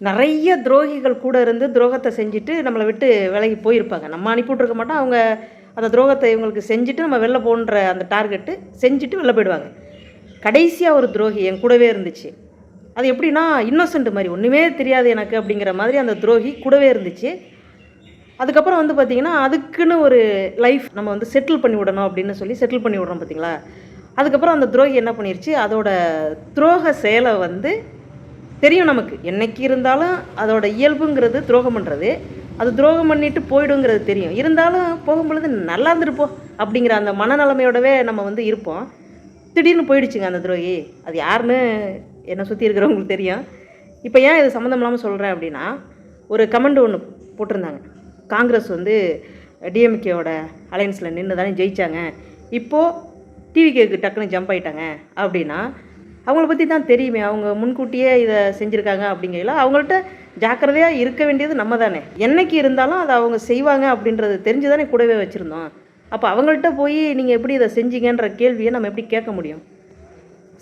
நிறைய துரோகிகள் கூட இருந்து துரோகத்தை செஞ்சுட்டு நம்மளை விட்டு விலகி போயிருப்பாங்க. நம்ம அனுப்பி விட்ருக்க மாட்டோம். அவங்க அந்த துரோகத்தை இவங்களுக்கு செஞ்சுட்டு நம்ம வெளில போன்ற அந்த டார்கெட்டு செஞ்சுட்டு வெளில போயிடுவாங்க. கடைசியாக ஒரு துரோகி என் கூடவே இருந்துச்சு. அது எப்படின்னா, இன்னோசென்ட் மாதிரி ஒன்றுமே தெரியாது எனக்கு அப்படிங்கிற மாதிரி அந்த துரோகி கூடவே இருந்துச்சு. அதுக்கப்புறம் வந்து பார்த்திங்கன்னா, அதுக்குன்னு ஒரு லைஃப் நம்ம வந்து செட்டில் பண்ணி விடணும் அப்படின்னு சொல்லி செட்டில் பண்ணி விட்றோம் பார்த்தீங்களா? அதுக்கப்புறம் அந்த துரோகி என்ன பண்ணிருச்சு, அதோட துரோக செயலை வந்து தெரியும் நமக்கு. என்னைக்கு இருந்தாலும் அதோட இயல்புங்கிறது துரோகம் பண்ணுறது. அது துரோகம் பண்ணிட்டு போயிடுங்கிறது தெரியும். இருந்தாலும் போகும்பொழுது நல்லா இருந்துருப்போம் அப்படிங்கிற அந்த மனநிலைமையோடவே நம்ம வந்து இருப்போம். திடீர்னு போயிடுச்சுங்க அந்த துரோகி. அது யாருன்னு என்னை சுற்றி இருக்கிறவங்களுக்கு தெரியும். இப்போ ஏன் இது சம்மந்தம் இல்லாமல் சொல்கிறேன் அப்படின்னா, ஒரு கமெண்ட் ஒன்று போட்டிருந்தாங்க. காங்கிரஸ் வந்து டிஎம்கேவோட அலையன்ஸில் நின்று தானே ஜெயித்தாங்க, இப்போது டிவிகேக்கு டக்குன்னு ஜம்ப் ஆகிட்டாங்க அப்படின்னா, அவங்கள பற்றி தான் தெரியுமே, அவங்க முன்கூட்டியே இதை செஞ்சுருக்காங்க அப்படிங்கையில் அவங்கள்ட்ட ஜாக்கிரதையாக இருக்க வேண்டியது நம்ம தானே. என்னைக்கு இருந்தாலும் அதை அவங்க செய்வாங்க அப்படின்றது தெரிஞ்சு தானே கூடவே வச்சுருந்தோம். அப்போ அவங்கள்ட்ட போய் நீங்கள் எப்படி இதை செஞ்சீங்கன்ற கேள்வியை நம்ம எப்படி கேட்க முடியும்?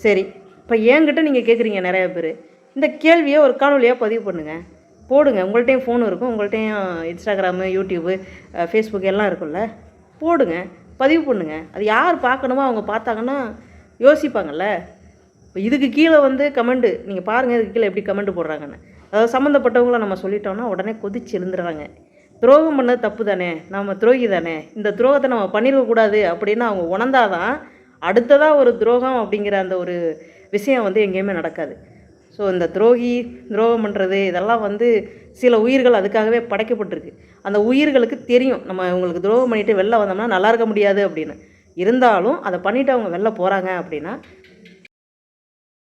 சரி, இப்போ என்கிட்ட நீங்கள் கேட்குறீங்க நிறையா பேர். இந்த கேள்வியை ஒரு காணொலியாக பதிவு பண்ணுங்கள், போடுங்க. உங்கள்கிட்டையும் ஃபோன் இருக்கும், உங்கள்கிட்டையும் இன்ஸ்டாகிராமு, யூடியூபு, ஃபேஸ்புக் எல்லாம் இருக்குல்ல, போடுங்க, பதிவு பண்ணுங்கள். அது யார் பார்க்கணுமோ அவங்க பார்த்தாங்கன்னா யோசிப்பாங்கள்ல. இப்போ இதுக்கு கீழே வந்து கமெண்ட்டு நீங்கள் பாருங்கள், இதுக்கு கீழே எப்படி கமெண்ட் போடுறாங்கன்னு. அதாவது சம்மந்தப்பட்டவங்கள நம்ம சொல்லிட்டோம்னா உடனே கொதிச்சு எழுந்துடுறாங்க. துரோகம் பண்ணது தப்பு தானே, நம்ம துரோகி தானே, இந்த துரோகத்தை நம்ம பண்ணிடக்கூடாது அப்படின்னு அவங்க உணர்ந்தாதான் அடுத்ததாக ஒரு துரோகம் அப்படிங்கிற அந்த ஒரு விஷயம் வந்து எங்கேயுமே நடக்காது. ஸோ இந்த துரோகம் பண்ணுறது இதெல்லாம் வந்து சில உயிர்கள் அதுக்காகவே படைக்கப்பட்டிருக்கு. அந்த உயிர்களுக்கு தெரியும் நம்ம இவங்களுக்கு துரோகம் பண்ணிவிட்டு வெளில வந்தோம்னா நல்லா இருக்க முடியாது அப்படின்னு. இருந்தாலும் அதை பண்ணிவிட்டு அவங்க வெளில போகிறாங்க அப்படின்னா